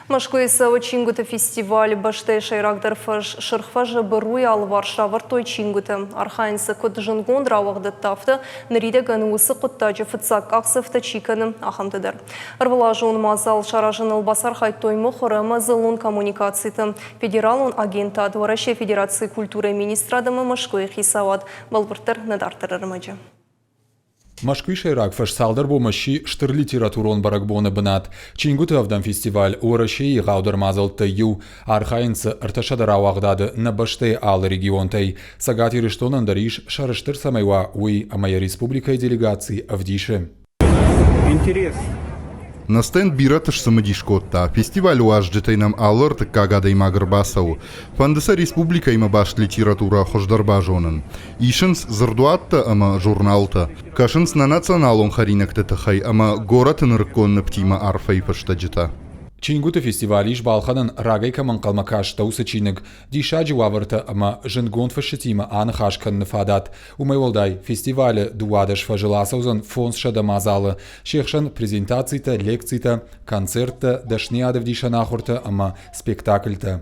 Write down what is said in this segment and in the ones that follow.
Машкоиса Чингута фестиваль баштай шайрагдар шырхфажа быруй алвар шавартой Чингута. Архайнса код жынгон равағды тафты, нариде гануысы құттажы фыцак ақсыфты чиканы ахамдыдар. Арвала жон мазал шаражын албасар хайтой мұхыры зылун коммуникацияты. Федералун агента Двораще Федерации культуры министрадымы Машкой хисавад. Балбыртыр надартырыр мажы. Машкой шайрак фаш салдар бомаши штыр литературон баракбоны бынат. Чингуты авдан фестиваль орашей гаудар мазалты ю. Архайнцы арташадар ауагдады на баштай ал регионтай. Сагати рештонан дариш шарыштыр самайва уй амая республика и делегации авдиши. Интерес. На стенд биратыш самодишкотта. Фестиваль уажджетай нам алырт кагада има гырбасау. Фандыса республика има баш литература хождарба жонын. Ишынс зырдуатта ама журналта. Кашынс на националон харинакты тахай ама горатын рыкконны птима арфай паштаджита. Чингуты фестивалиш балханын рагайка манкалмакаш таусы чиныг. Дишаджи вавырта ама жынгон фашетима аны хашкан нафадат. Умайвалдай фестивале дуадаш фажиласаузан фонс шадамазалы. Шехшан презентацийта, лекцийта, концертта, дашниадов дишанахурта ама спектакльта.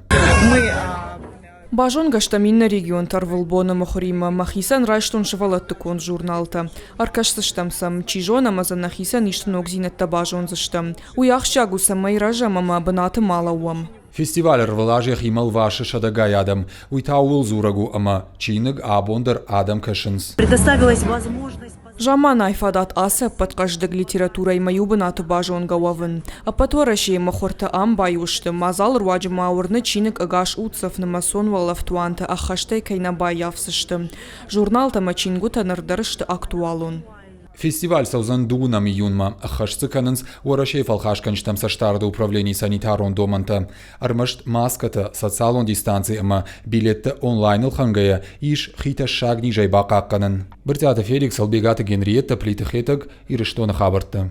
Бажон гаштаминна регион тарвылбона мохрима махисан райштун шывалатты кон журналта. Аркашсыштамсам чижон амазан нахисан иштун огзинетта бажон зыштам. Уяхшагу самай ражам ама бынаты малауам. Фестиваль рвалажих имал ваши шадагай адам. Уйтауыл зурагу ама чиныг абондар адам кашынс. Предоставилась возможность... Жаман айфадат аса подкаждык литература и мою бынаты бажон гававын. А потвораши махорта ам баюшты. Мазал руаджи маурны чинык агаш уцев на масон валафтуанта ахаштай кайна баявсышты. Журнал тама чингута нардарышты актуалун. Фестиваль саузан дугунам июнма ахашцы канынс уарашей фалхашканчтам саштарды управлений санитарон доманта. Армашт маската социалон дистанции ама билетті онлайн илхангая иш хита шагни жайбақа аққанын. Біртяты Феликс албегаты Генриетта плитыхетag ирыштоны хабыртты.